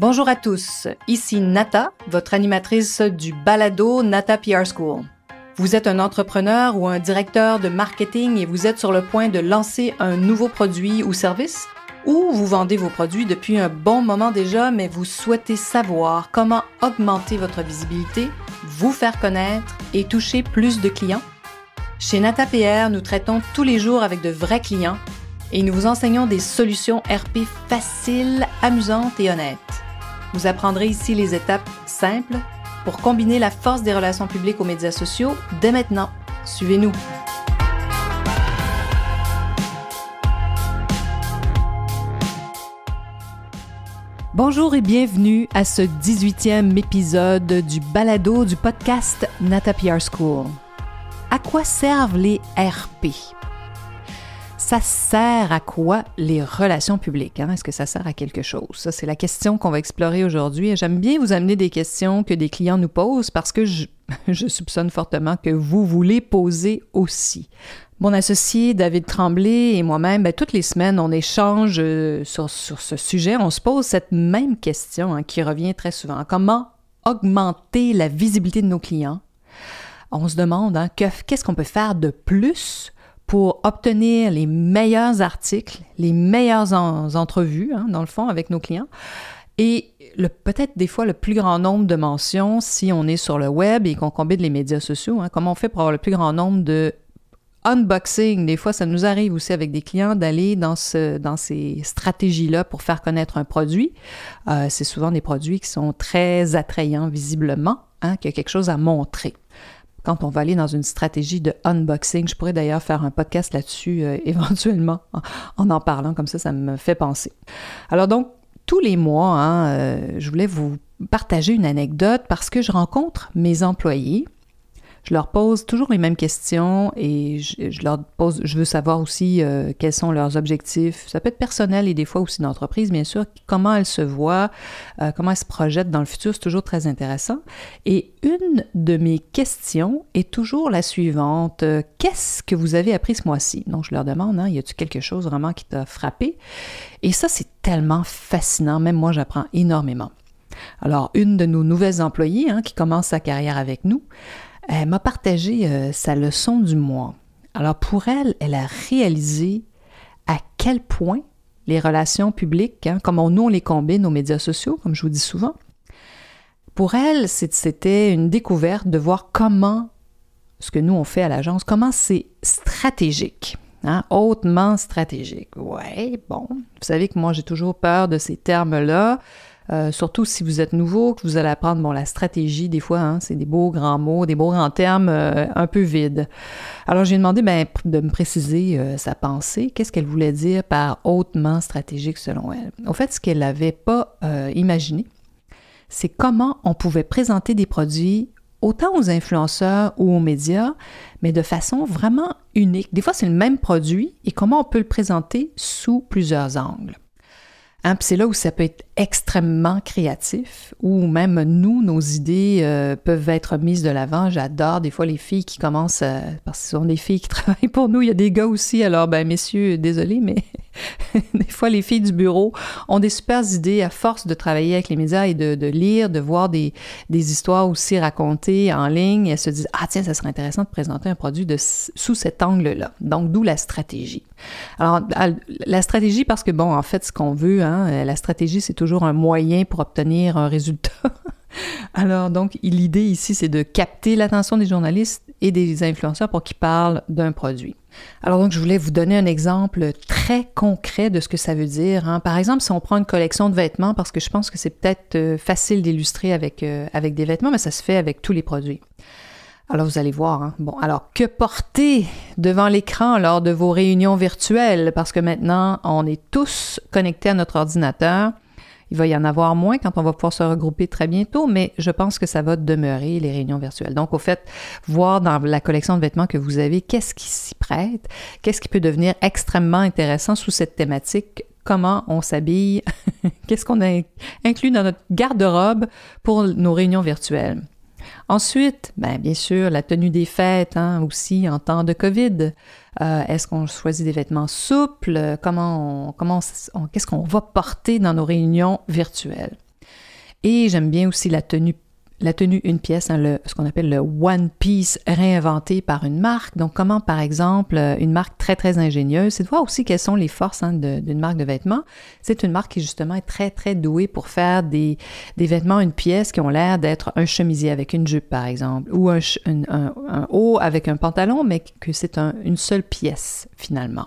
Bonjour à tous, ici Nata, votre animatrice du balado Nata PR School. Vous êtes un entrepreneur ou un directeur de marketing et vous êtes sur le point de lancer un nouveau produit ou service? Ou vous vendez vos produits depuis un bon moment déjà, mais vous souhaitez savoir comment augmenter votre visibilité, vous faire connaître et toucher plus de clients? Chez Nata PR, nous traitons tous les jours avec de vrais clients et nous vous enseignons des solutions RP faciles, amusantes et honnêtes. Vous apprendrez ici les étapes simples pour combiner la force des relations publiques aux médias sociaux dès maintenant. Suivez-nous! Bonjour et bienvenue à ce 18e épisode du balado du podcast Nata PR School. À quoi servent les RP? Ça sert à quoi les relations publiques? Est-ce que ça sert à quelque chose? Ça, c'est la question qu'on va explorer aujourd'hui. Et j'aime bien vous amener des questions que des clients nous posent parce que je soupçonne fortement que vous les posez aussi. Mon associé David Tremblay et moi-même, toutes les semaines, on échange sur ce sujet. On se pose cette même question qui revient très souvent. Comment augmenter la visibilité de nos clients? On se demande qu'est-ce qu'on peut faire de plus pour obtenir les meilleurs articles, les meilleures entrevues, dans le fond, avec nos clients. Et peut-être des fois le plus grand nombre de mentions si on est sur le web et qu'on combine les médias sociaux. Comment on fait pour avoir le plus grand nombre de unboxing? Des fois, ça nous arrive aussi avec des clients d'aller dans ces stratégies-là pour faire connaître un produit. C'est souvent des produits qui sont très attrayants visiblement, qu'il y a quelque chose à montrer. Quand on va aller dans une stratégie de unboxing, je pourrais d'ailleurs faire un podcast là-dessus éventuellement en parlant, comme ça me fait penser. Alors donc, tous les mois, je voulais vous partager une anecdote parce que je rencontre mes employés. Je leur pose toujours les mêmes questions et je veux savoir aussi quels sont leurs objectifs. Ça peut être personnel et des fois aussi d'entreprise, bien sûr. Comment elles se voient, comment elles se projettent dans le futur, c'est toujours très intéressant. Et une de mes questions est toujours la suivante. Qu'est-ce que vous avez appris ce mois-ci? Donc, je leur demande, y a-t-il quelque chose vraiment qui t'a frappé? Et ça, c'est tellement fascinant. Même moi, j'apprends énormément. Alors, une de nos nouvelles employées qui commence sa carrière avec nous, elle m'a partagé sa leçon du mois. Alors pour elle, elle a réalisé à quel point les relations publiques, comment nous on les combine aux médias sociaux, comme je vous dis souvent, pour elle, c'était une découverte de voir comment, ce que nous on fait à l'agence, comment c'est stratégique, hautement stratégique. Ouais, bon, vous savez que moi j'ai toujours peur de ces termes-là. Surtout si vous êtes nouveau, que vous allez apprendre, la stratégie, des fois, c'est des beaux grands mots, des beaux grands termes un peu vides. Alors, j'ai demandé de me préciser sa pensée. Qu'est-ce qu'elle voulait dire par hautement stratégique selon elle? Au fait, ce qu'elle n'avait pas imaginé, c'est comment on pouvait présenter des produits autant aux influenceurs ou aux médias, mais de façon vraiment unique. Des fois, c'est le même produit et comment on peut le présenter sous plusieurs angles. Puis c'est là où ça peut être extrêmement créatif, où même nous, nos idées peuvent être mises de l'avant. J'adore des fois les filles qui commencent, parce que ce sont des filles qui travaillent pour nous, il y a des gars aussi, alors messieurs, désolé, mais des fois les filles du bureau ont des super idées à force de travailler avec les médias et de lire, de voir des histoires aussi racontées en ligne. Elles se disent « Ah tiens, ça serait intéressant de présenter un produit sous cet angle-là ». Donc, d'où la stratégie. Alors, la stratégie, parce que en fait, ce qu'on veut, la stratégie, c'est toujours un moyen pour obtenir un résultat. Alors, donc, l'idée ici, c'est de capter l'attention des journalistes et des influenceurs pour qu'ils parlent d'un produit. Alors, donc, je voulais vous donner un exemple très concret de ce que ça veut dire. Par exemple, si on prend une collection de vêtements, parce que je pense que c'est peut-être facile d'illustrer avec des vêtements, mais ça se fait avec tous les produits. Alors, vous allez voir. Bon, alors, que porter devant l'écran lors de vos réunions virtuelles? Parce que maintenant, on est tous connectés à notre ordinateur. Il va y en avoir moins quand on va pouvoir se regrouper très bientôt, mais je pense que ça va demeurer les réunions virtuelles. Donc, au fait, voir dans la collection de vêtements que vous avez, qu'est-ce qui s'y prête? Qu'est-ce qui peut devenir extrêmement intéressant sous cette thématique? Comment on s'habille? Qu'est-ce qu'on a inclus dans notre garde-robe pour nos réunions virtuelles? Ensuite, bien sûr, la tenue des fêtes, aussi en temps de COVID. Est-ce qu'on choisit des vêtements souples? Qu'est-ce qu'on va porter dans nos réunions virtuelles? Et j'aime bien aussi la tenue une pièce, hein, ce qu'on appelle le One Piece réinventé par une marque. Donc, comment, par exemple, une marque très, très ingénieuse, c'est de voir aussi quelles sont les forces hein, d'une marque de vêtements. C'est une marque qui, justement, est très, très douée pour faire des vêtements, une pièce qui ont l'air d'être un chemisier avec une jupe, par exemple, ou un haut avec un pantalon, mais que c'est une seule pièce, finalement.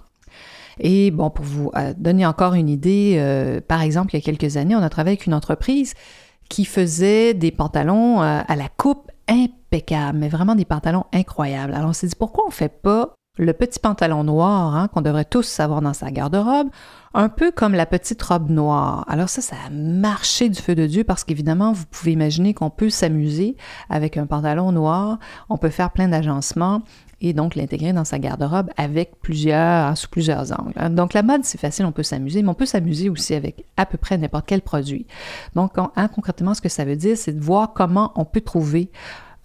Et bon, pour vous donner encore une idée, par exemple, il y a quelques années, on a travaillé avec une entreprise qui faisait des pantalons à la coupe impeccable, mais vraiment des pantalons incroyables. Alors on s'est dit, pourquoi on ne fait pas le petit pantalon noir hein, qu'on devrait tous avoir dans sa garde-robe, un peu comme la petite robe noire. Alors ça a marché du feu de Dieu parce qu'évidemment, vous pouvez imaginer qu'on peut s'amuser avec un pantalon noir, on peut faire plein d'agencements et donc l'intégrer dans sa garde-robe avec sous plusieurs angles. Donc la mode, c'est facile, on peut s'amuser, mais on peut s'amuser aussi avec à peu près n'importe quel produit. Donc concrètement, ce que ça veut dire, c'est de voir comment on peut trouver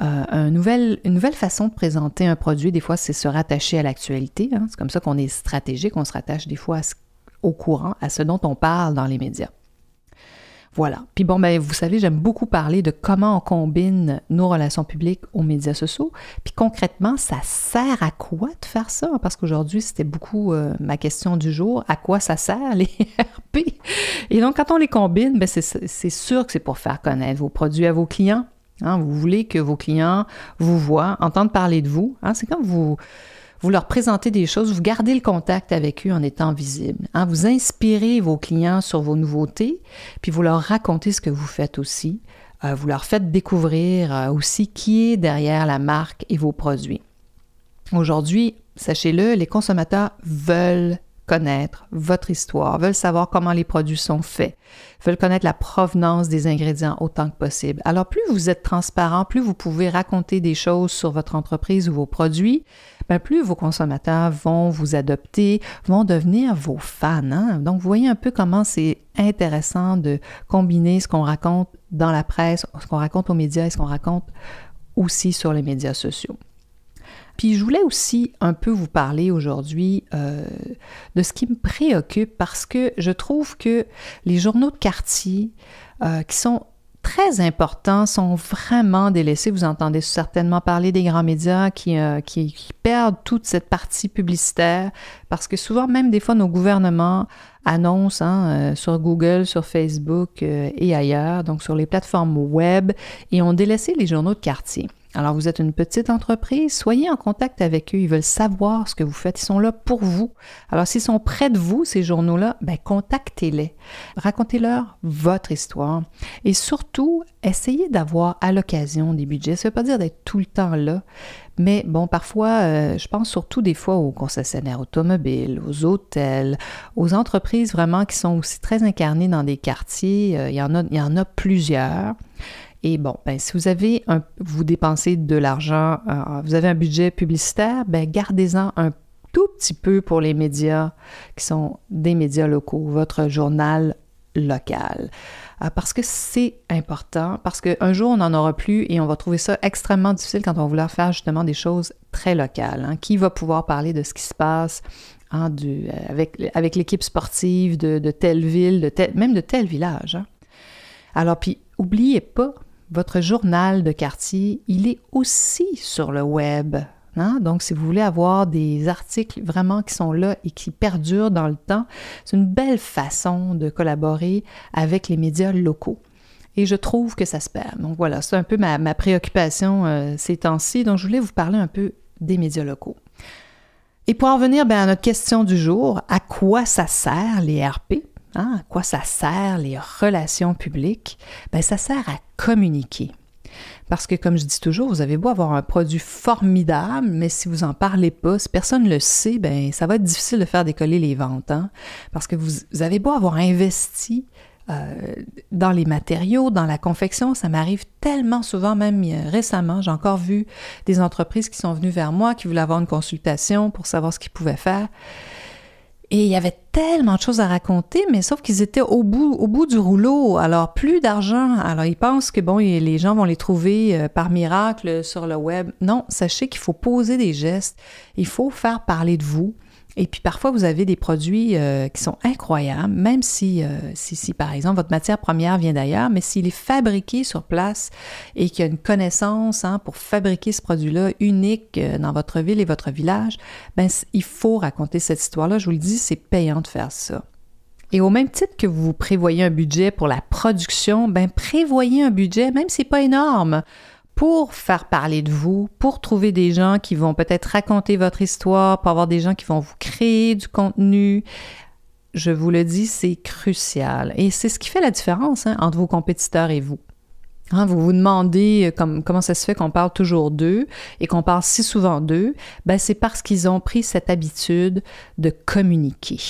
une nouvelle façon de présenter un produit. Des fois, c'est se rattacher à l'actualité. Hein. C'est comme ça qu'on est stratégique, on se rattache des fois au courant, à ce dont on parle dans les médias. Voilà. Puis bon, ben vous savez, j'aime beaucoup parler de comment on combine nos relations publiques aux médias sociaux. Puis concrètement, ça sert à quoi de faire ça? Parce qu'aujourd'hui, c'était beaucoup ma question du jour. À quoi ça sert, les RP? Et donc, quand on les combine, ben c'est sûr que c'est pour faire connaître vos produits à vos clients. Hein, vous voulez que vos clients vous voient, entendent parler de vous. Hein, c'est comme vous leur présentez des choses, vous gardez le contact avec eux en étant visible. Hein, vous inspirez vos clients sur vos nouveautés, puis vous leur racontez ce que vous faites aussi. Vous leur faites découvrir aussi qui est derrière la marque et vos produits. Aujourd'hui, sachez-le, les consommateurs veulent connaître votre histoire, veulent savoir comment les produits sont faits, veulent connaître la provenance des ingrédients autant que possible. Alors, plus vous êtes transparent, plus vous pouvez raconter des choses sur votre entreprise ou vos produits, bien, plus vos consommateurs vont vous adopter, vont devenir vos fans. Hein? Donc, vous voyez un peu comment c'est intéressant de combiner ce qu'on raconte dans la presse, ce qu'on raconte aux médias et ce qu'on raconte aussi sur les médias sociaux. Puis je voulais aussi un peu vous parler aujourd'hui de ce qui me préoccupe parce que je trouve que les journaux de quartier qui sont très importants sont vraiment délaissés. Vous entendez certainement parler des grands médias qui perdent toute cette partie publicitaire parce que souvent, même des fois, nos gouvernements annoncent sur Google, sur Facebook et ailleurs, donc sur les plateformes web, et ont délaissé les journaux de quartier. Alors, vous êtes une petite entreprise, soyez en contact avec eux, ils veulent savoir ce que vous faites, ils sont là pour vous. Alors, s'ils sont près de vous, ces journaux-là, bien, contactez-les. Racontez-leur votre histoire et surtout, essayez d'avoir à l'occasion des budgets. Ça ne veut pas dire d'être tout le temps là, mais bon, parfois, je pense surtout des fois aux concessionnaires automobiles, aux hôtels, aux entreprises vraiment qui sont aussi très incarnées dans des quartiers. Il y en a plusieurs. Et bon, ben, si vous dépensez de l'argent, vous avez un budget publicitaire, ben, gardez-en un tout petit peu pour les médias qui sont des médias locaux, votre journal local. Parce que c'est important, parce qu'un jour, on n'en aura plus et on va trouver ça extrêmement difficile quand on va vouloir faire justement des choses très locales. Hein. Qui va pouvoir parler de ce qui se passe avec l'équipe sportive de telle ville, même de tel village? Hein. Alors, puis, oubliez pas, votre journal de quartier, il est aussi sur le web. Hein? Donc, si vous voulez avoir des articles vraiment qui sont là et qui perdurent dans le temps, c'est une belle façon de collaborer avec les médias locaux. Et je trouve que ça se perd. Donc voilà, c'est un peu ma préoccupation ces temps-ci. Donc, je voulais vous parler un peu des médias locaux. Et pour en venir à notre question du jour, à quoi ça sert les RP? Hein, à quoi ça sert les relations publiques? Bien, ça sert à communiquer. Parce que, comme je dis toujours, vous avez beau avoir un produit formidable, mais si vous n'en parlez pas, si personne ne le sait, bien, ça va être difficile de faire décoller les ventes. Hein? Parce que vous avez beau avoir investi dans les matériaux, dans la confection, ça m'arrive tellement souvent, même récemment, j'ai encore vu des entreprises qui sont venues vers moi, qui voulaient avoir une consultation pour savoir ce qu'ils pouvaient faire. Et il y avait tellement de choses à raconter, mais sauf qu'ils étaient au bout du rouleau. Alors, plus d'argent. Alors, ils pensent que, bon, les gens vont les trouver par miracle sur le web. Non, sachez qu'il faut poser des gestes. Il faut faire parler de vous. Et puis parfois, vous avez des produits qui sont incroyables, même si, par exemple, votre matière première vient d'ailleurs, mais s'il est fabriqué sur place et qu'il y a une connaissance pour fabriquer ce produit-là unique dans votre ville et votre village, ben, il faut raconter cette histoire-là. Je vous le dis, c'est payant de faire ça. Et au même titre que vous prévoyez un budget pour la production, ben prévoyez un budget, même si c'est pas énorme, pour faire parler de vous, pour trouver des gens qui vont peut-être raconter votre histoire, pour avoir des gens qui vont vous créer du contenu. Je vous le dis, c'est crucial. Et c'est ce qui fait la différence entre vos compétiteurs et vous. Vous vous demandez comment ça se fait qu'on parle toujours d'eux et qu'on parle si souvent d'eux. Ben, c'est parce qu'ils ont pris cette habitude de communiquer.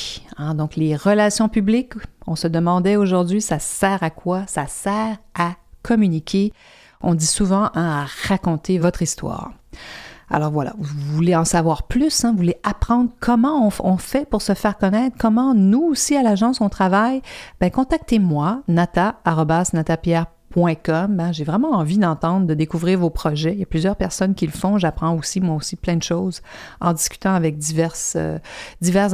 Donc, les relations publiques, on se demandait aujourd'hui, ça sert à quoi? Ça sert à communiquer. On dit souvent à raconter votre histoire. Alors voilà, vous voulez en savoir plus, vous voulez apprendre comment on fait pour se faire connaître, comment nous aussi à l'agence on travaille, ben contactez-moi, nata@natapierre.com. J'ai vraiment envie d'entendre, de découvrir vos projets. Il y a plusieurs personnes qui le font. J'apprends aussi, moi aussi, plein de choses en discutant avec divers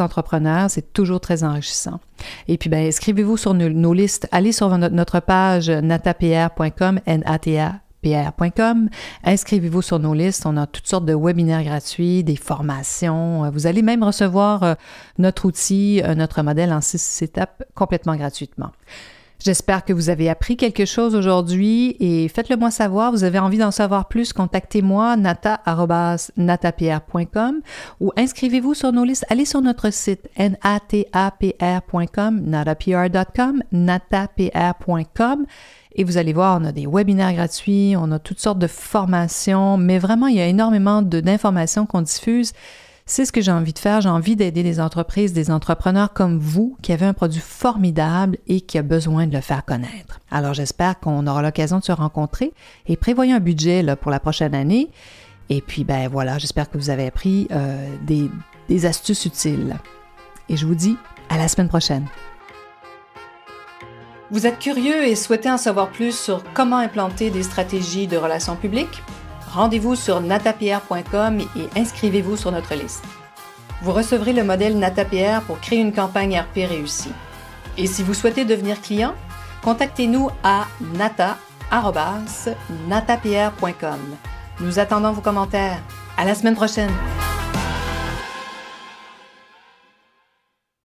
entrepreneurs. C'est toujours très enrichissant. Et puis, inscrivez-vous sur nos listes. Allez sur notre page natapr.com, natapr.com. Inscrivez-vous sur nos listes. On a toutes sortes de webinaires gratuits, des formations. Vous allez même recevoir notre outil, notre modèle en 6 étapes complètement gratuitement. J'espère que vous avez appris quelque chose aujourd'hui et faites-le moi savoir. Vous avez envie d'en savoir plus, contactez-moi nata@natapr.com ou inscrivez-vous sur nos listes. Allez sur notre site natapr.com, natapr.com, natapr.com et vous allez voir, on a des webinaires gratuits, on a toutes sortes de formations, mais vraiment, il y a énormément d'informations qu'on diffuse. C'est ce que j'ai envie de faire. J'ai envie d'aider des entreprises, des entrepreneurs comme vous qui avez un produit formidable et qui a besoin de le faire connaître. Alors, j'espère qu'on aura l'occasion de se rencontrer et prévoyez un budget pour la prochaine année. Et puis, voilà, j'espère que vous avez appris des astuces utiles. Et je vous dis à la semaine prochaine. Vous êtes curieux et souhaitez en savoir plus sur comment implanter des stratégies de relations publiques? Rendez-vous sur natapr.com et inscrivez-vous sur notre liste. Vous recevrez le modèle NataPR pour créer une campagne RP réussie. Et si vous souhaitez devenir client, contactez-nous à nata@natapr.com. Nous attendons vos commentaires. À la semaine prochaine!